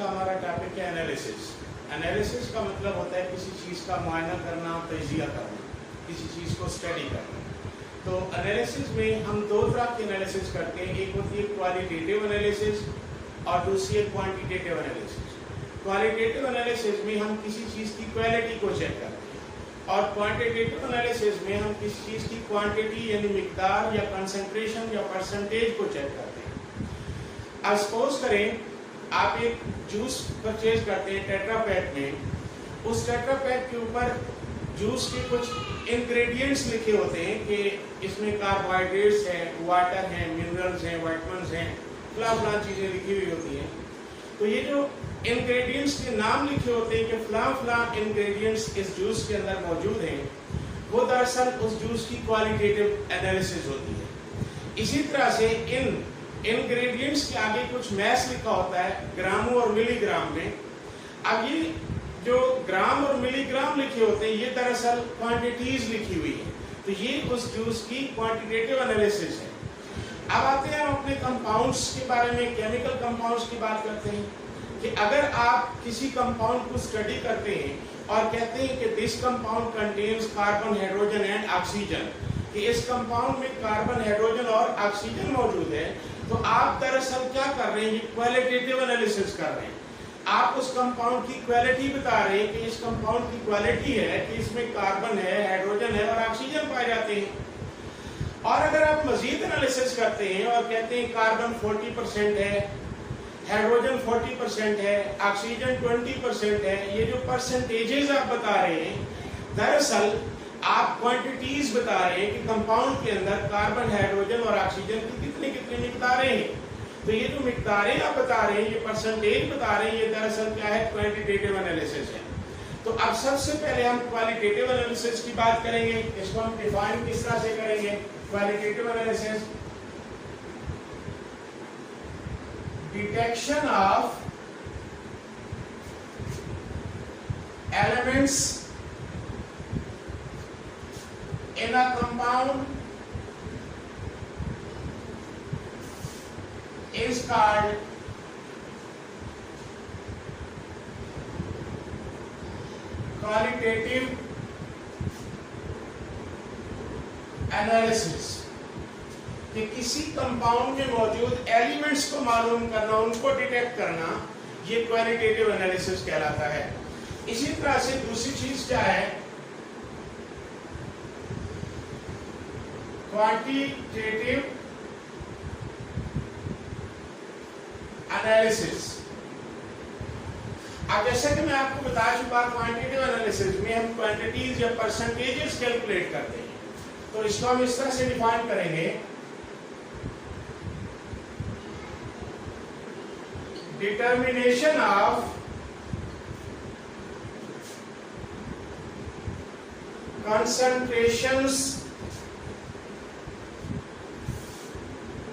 का हमारा टॉपिक है एनालिसिस। एनालिसिस का मतलब होता है किसी चीज़ का मुआयना करना, तजिया करना, किसी चीज़ को स्टडी करना। तो एनालिसिस में हम दो तरह की एनालिसिस करते हैं, एक होती है क्वालिटेटिव एनालिसिस और दूसरी है क्वांटिटेटिव एनालिसिस। क्वालिटेटिव एनालिसिस में हम किसी चीज़ की क्वालिटी को चेक करते हैं और क्वांटिटेटिव एनालिसिस में हम किसी चीज़ की क्वांटिटी यानी मिकदार या कंसंट्रेशन या परसेंटेज को चेक करते हैं। अब सपोज करें आप एक जूस परचेज करते हैं टेट्रा पैक में, उस टेट्रा पैक के ऊपर जूस के कुछ इंग्रेडिएंट्स लिखे होते हैं कि इसमें कार्बोहाइड्रेट्स हैं, वाटर हैं, मिनरल्स हैं, विटामिन्स हैं, फला चीज़ें लिखी हुई होती हैं। तो ये जो इंग्रेडिएंट्स के नाम लिखे होते हैं कि फला इंग्रेडिएंट्स इस जूस के अंदर मौजूद हैं, वो दरअसल उस जूस की क्वालिटेटिव एनालिसिस होती है। इसी तरह से इन इंग्रेडिएंट्स के आगे कुछ मैथ्स लिखा होता है ग्रामों और मिलीग्राम में। अब ये जो ग्राम और मिलीग्राम लिखे होते हैं ये दरअसल क्वांटिटीज लिखी हुई है, तो ये उस जूस की क्वांटिटेटिव एनालिसिस है। अब आते हैं हम अपने कंपाउंड्स के बारे में, केमिकल कंपाउंड्स की बात करते हैं कि अगर आप किसी कंपाउंड को स्टडी करते हैं और कहते हैं कि this compound contains carbon, hydrogen and oxygen, कि इस कंपाउंड में कार्बन, हाइड्रोजन और ऑक्सीजन मौजूद है, तो आप दरअसल क्या कर रहे हैं, ये क्वालिटेटिव एनालिसिस कर रहे हैं। आप उस कंपाउंड की क्वालिटी बता रहे हैं कि इस कंपाउंड की क्वालिटी है कि इसमें कार्बन है, हाइड्रोजन है और ऑक्सीजन पाए जाते हैं। और अगर आप मजीद एनालिसिस करते हैं और कहते हैं कार्बन 40% है, हाइड्रोजन 40% है, ऑक्सीजन 20% है, ये जो परसेंटेजेस आप बता रहे हैं दरअसल आप क्वांटिटीज बता रहे हैं कि कंपाउंड के अंदर कार्बन, हाइड्रोजन और ऑक्सीजन की कितनी कितनी मिकदारें हैं। तो ये जो मिकदारें आप बता रहे हैं, ये परसेंटेज बता रहे हैं, ये दरअसल क्या है, क्वांटिटेटिव एनालिसिस है। तो अब सबसे पहले हम क्वालिटेटिव एनालिसिस की बात करेंगे। इसको हम डिफाइन किस तरह से करेंगे? Qualitative analysis, detection of elements in a compound is called qualitative analysis। कि किसी कंपाउंड में मौजूद एलिमेंट्स को मालूम करना, उनको डिटेक्ट करना, ये क्वालिटेटिव एनालिसिस कहलाता है। इसी तरह से दूसरी चीज क्या है, क्वांटिटेटिव एनालिसिस। अब जैसे कि मैं आपको बता चुका, क्वांटिटेटिव एनालिसिस में हम क्वांटिटीज या परसेंटेजेस कैलकुलेट करते हैं। तो इसको हम इस तरह से डिफाइन करेंगे, determination of concentrations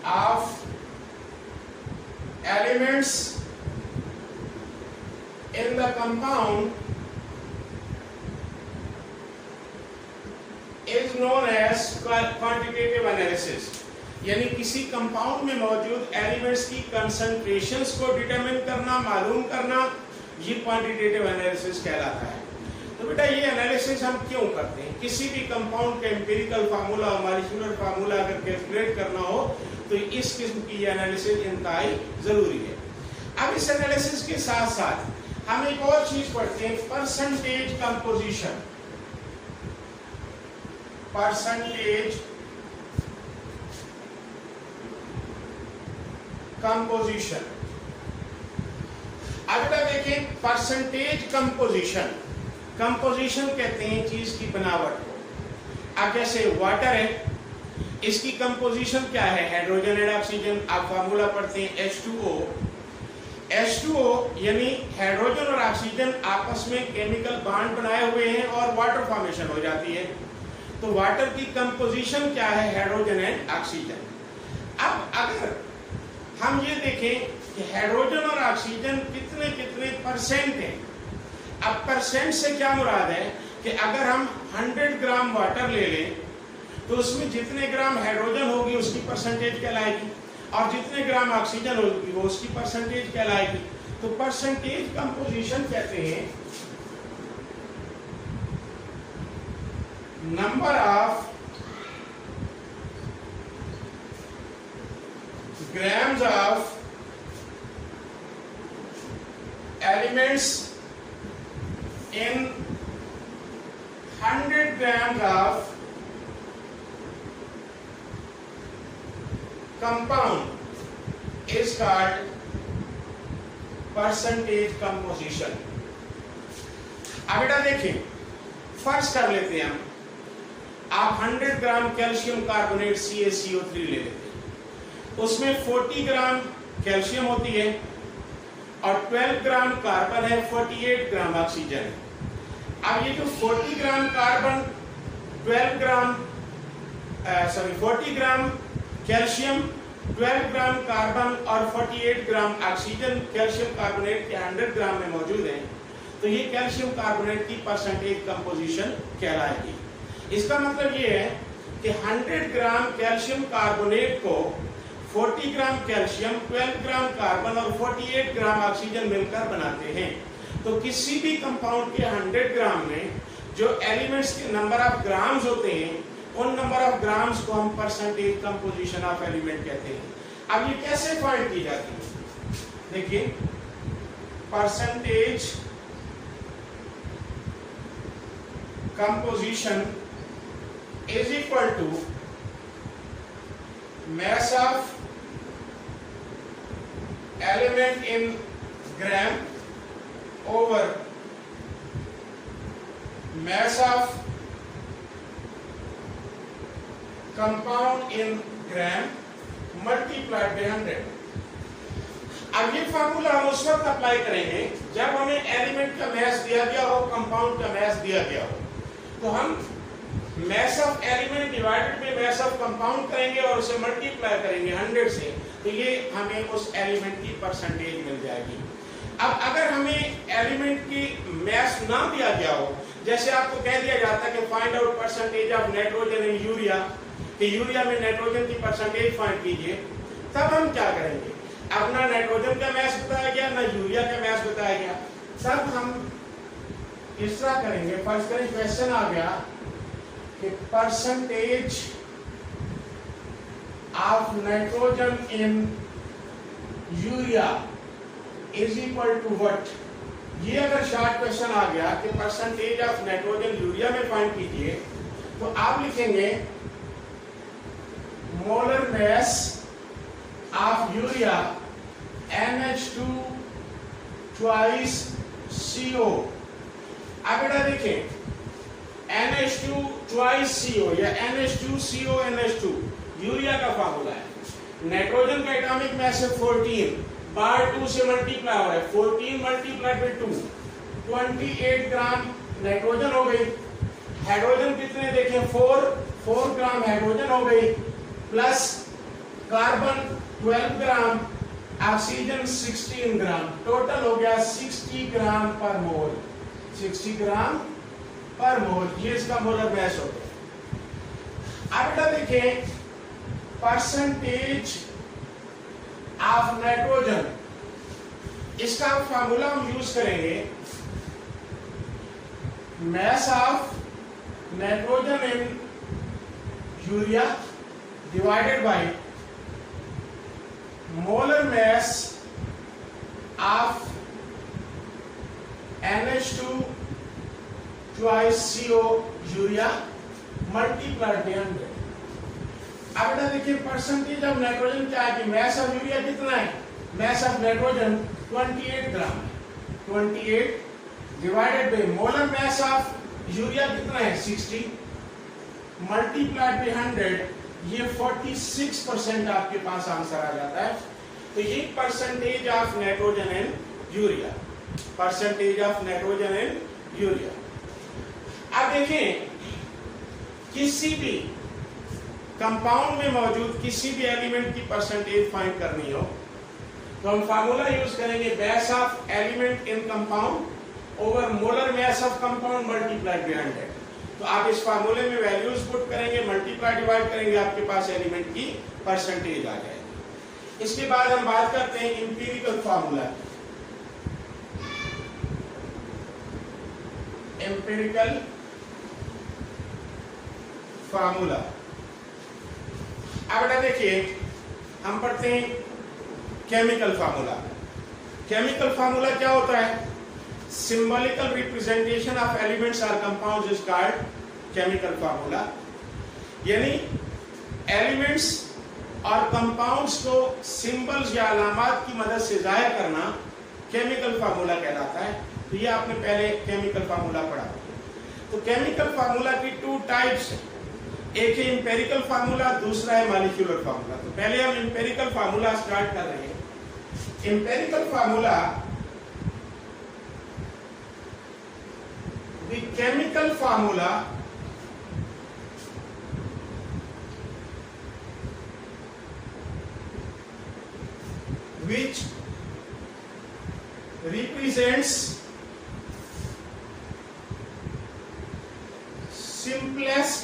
of elements in the compound is known as quantitative analysis। यानी किसी कंपाउंड में मौजूद एलिमेंट्स की कंसंट्रेशंस को डिटरमिन करना, मालूम करना, ये क्वांटिटेटिव एनालिसिस कहलाता है। तो बेटा ये एनालिसिस हम क्यों करते हैं? किसी भी कंपाउंड का एम्पिरिकल फार्मूला, मॉलिक्यूलर फार्मूला अगर कैलकुलेट करना हो तो इस किस्म की एनालिसिस इंतहाई जरूरी है। अब इस एनालिसिस के साथ साथ हम एक और चीज पढ़ते हैं, परसेंटेज कंपोजिशन। परसेंटेज कंपोजिशन, अगर देखें परसेंटेज कंपोजिशन, कंपोजिशन कहते हैं चीज की बनावट को। अब जैसे वाटर है, इसकी कंपोजिशन क्या है, हाइड्रोजन एंड ऑक्सीजन। आप फार्मूला पढ़ते हैं H2O। H2O यानी हाइड्रोजन और ऑक्सीजन आपस में केमिकल बॉन्ड बनाए हुए हैं और वाटर फॉर्मेशन हो जाती है। तो वाटर की कंपोजिशन क्या है, हाइड्रोजन एंड ऑक्सीजन। अब अगर हम ये देखें कि हाइड्रोजन और ऑक्सीजन कितने कितने परसेंट हैं। अब परसेंट से क्या मुराद है कि अगर हम 100 ग्राम वाटर ले लें तो उसमें जितने ग्राम हाइड्रोजन होगी उसकी परसेंटेज कहलाएगी। और जितने ग्राम ऑक्सीजन होगी वो उसकी परसेंटेज कहलाएगी। तो परसेंटेज कंपोजिशन कहते हैं number of grams of elements in 100 grams of compound is called percentage composition। अब बेटा देखिए, फर्स्ट कर लेते हैं हम, आप 100 ग्राम कैल्शियम कार्बोनेट CaCO3 ले लेते हैं, उसमें 40 ग्राम कैल्शियम होती है और 12 ग्राम कार्बन है, 48 ग्राम ऑक्सीजन है। अब ये जो 40 ग्राम कार्बन, 40 ग्राम कैल्शियम, 12 ग्राम कार्बन और 48 ग्राम ऑक्सीजन कैल्शियम कार्बोनेट के 100 ग्राम में मौजूद है, तो ये कैल्शियम कार्बोनेट की परसेंटेज कंपोजिशन कहलाएगी। इसका मतलब ये है कि 100 ग्राम कैल्शियम कार्बोनेट को 40 ग्राम कैल्शियम, 12 ग्राम कार्बन और 48 ग्राम ऑक्सीजन मिलकर बनाते हैं। तो किसी भी कंपाउंड के 100 ग्राम में जो एलिमेंट्स के नंबर ऑफ ग्राम्स होते हैं, उन नंबर ऑफ ग्राम्स को हम परसेंटेज कंपोजिशन ऑफ एलिमेंट कहते हैं। अब ये कैसे फाइंड की जाती है? देखिए, percentage composition is equal to mass of element in gram over mass of compound in gram multiplied by 100। अब ये फार्मूला हम उस वक्त अप्लाई करेंगे जब हमें एलिमेंट का मैस दिया गया हो, कंपाउंड का मैस दिया गया हो, तो हम mass of element divided by mass of compound करेंगे और उसे मल्टीप्लाई करेंगे 100 से, तो ये हमें उस एलिमेंट की परसेंटेज मिल जाएगी। अब अगर हमें एलिमेंट की मैस ना दिया गया हो, जैसे आपको कह दिया जाता है कि find out percentage of nitrogen in urea, कि यूरिया में नाइट्रोजन की परसेंटेज फाइंड कीजिए, तब हम क्या करेंगे? अब ना नाइट्रोजन का मैस बताया गया, ना यूरिया का मैस बताया गया, तब हम इस तरह करेंगे। फर्स्ट करें, क्वेश्चन आ गया कि percentage of nitrogen in urea is equal to what. ये अगर शॉर्ट क्वेश्चन आ गया कि परसेंटेज ऑफ नाइट्रोजन यूरिया में फाइंड कीजिए, तो आप लिखेंगे molar mass of urea NH2 twice CO। अब बेटा देखें, NH2 ट्वाइस CO या NH2CO NH2 यूरिया का फार्मूला है। नाइट्रोजन का एटॉमिक मास है 14, बार 2 से मल्टीप्लाई हो रहा है, 14 मल्टीप्लाई बाय 2, 28 ग्राम नाइट्रोजन हो गई। हाइड्रोजन कितने देखें, 4 ग्राम हाइड्रोजन हो गई, प्लस कार्बन 12 ग्राम, ऑक्सीजन 16 ग्राम, टोटल हो गया 60 ग्राम पर मोल। 60 ग्राम पर मोल, ये इसका मोलर मास हो गया। अब बेटा देखें, परसेंटेज ऑफ नाइट्रोजन, इसका फार्मूला हम यूज करेंगे, mass of nitrogen in urea divided by molar mass of NH2 twice CO urea multiplied by 100। अब बेटा देखिए, परसेंटेज ऑफ नाइट्रोजन क्या है कि मास ऑफ यूरिया कितना है, मास ऑफ नाइट्रोजन 28 ग्राम है, 28 divided by molar mass of urea कितना है 60 मल्टीप्लाइड बाय 100, ये 46% आपके पास आंसर आ जाता है। तो ये percentage of nitrogen in urea, percentage of nitrogen in urea. अब देखें, किसी भी कंपाउंड में मौजूद किसी भी एलिमेंट की परसेंटेज फाइंड करनी हो, तो हम फार्मूला यूज करेंगे, mass of element in compound over molar mass of compound multiplied by 100। तो आप इस फार्मूले में वैल्यूज पुट करेंगे, मल्टीप्लाई डिवाइड करेंगे, आपके पास एलिमेंट की परसेंटेज आ जाएगी। इसके बाद हम बात करते हैं इंपीरिकल फार्मूला। Empirical formula. अब देखिए हम पढ़ते हैं केमिकल फार्मूला। केमिकल फार्मूला क्या होता है? सिंबॉलिकल रिप्रेजेंटेशन ऑफ एलिमेंट्स और compounds is called chemical formula. यानी एलिमेंट्स और कंपाउंड्स को सिंबल्स या अलामात की मदद से जाहिर करना केमिकल फार्मूला कहलाता है। तो ये आपने पहले केमिकल फार्मूला पढ़ा। तो केमिकल फार्मूला की टू टाइप्स हैं, एक है इंपेरिकल फार्मूला, दूसरा है मॉलिक्यूलर फार्मूला। तो पहले हम इंपेरिकल फार्मूला स्टार्ट कर रहे हैं। Empirical formula, the chemical formula which represents simplest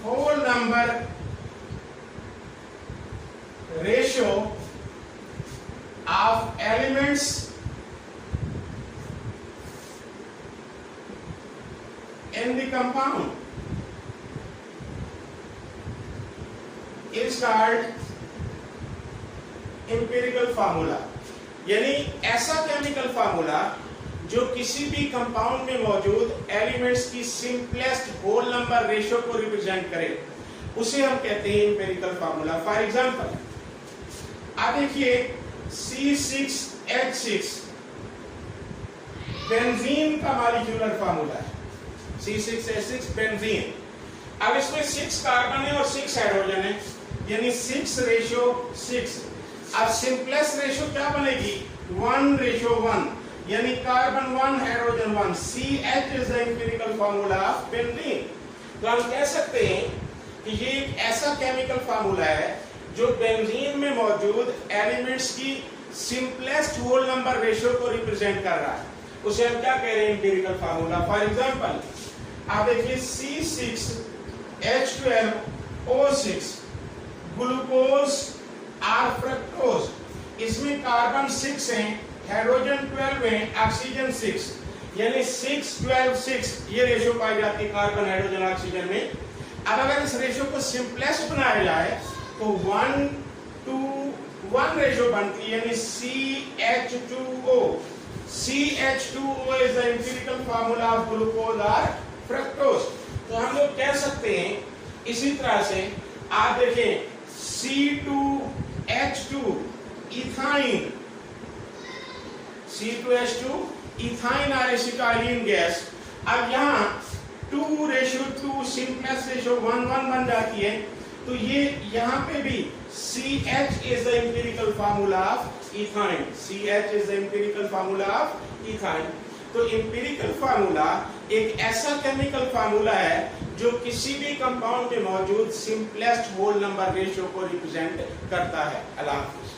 whole number ratio of elements in the compound is called empirical formula। यानी ऐसा केमिकल फार्मूला जो किसी भी कंपाउंड में मौजूद एलिमेंट्स की सिंपलेस्ट होल नंबर रेशियो को रिप्रेजेंट करे, उसे हम कहते हैं एम्पिरिकल फार्मूला। फॉर एग्जांपल आप देखिए C6H6 बेंजीन का मॉलिक्यूलर फार्मूला है। C6H6 benzene. अब इसमें 6 कार्बन है और 6 हाइड्रोजन है, यानी 6:6। अब सिंपलेस्ट रेशियो क्या बनेगी? 1:1, यानी carbon 1 hydrogen 1। CH is the empirical formula of benzene. तो हम कह सकते हैं कि ये एक ऐसा केमिकल फार्मूला है जो बेंजीन में मौजूद एलिमेंट्स की सिंपलेस्ट होल नंबर रेशियो को रिप्रेजेंट कर रहा है। उसे हम क्या कह रहे हैं? Empirical formula. फॉर एग्जांपल आप देखिए C6H12O6 ग्लूकोज और फ्रक्टोज। इसमें कार्बन 6 हैं, हाइड्रोजन 12 हैं, ऑक्सीजन 6, यानी 6:12:6 ये रेशियो पाई जाती है कार्बन हाइड्रोजन ऑक्सीजन में। अब अगर इस रेशियो को सिंपलेस्ट बनाया जाए तो 1:1 रेशियो बनती है, यानी CH2O। CH2O is the empirical formula of glucose और फ्रक्टोज। तो हम लोग कह सकते हैं इसी तरह से आप देखें C2H2 इथाइन, C2H2 इथाइन और एसिटाइलिन गैस। अब यहाँ 2:2 सिंपलेस्ट रेशियो 1:1 बन जाती है। तो ये यहाँ पे भी CH is the empirical formula of ethyne. CH is the empirical formula of ethyne. तो एम्पिरिकल फार्मूला एक ऐसा केमिकल फार्मूला है जो किसी भी कंपाउंड में मौजूद सिंपलेस्ट होल नंबर रेशियो को रिप्रेजेंट करता है। अल्लाह हाफिज़।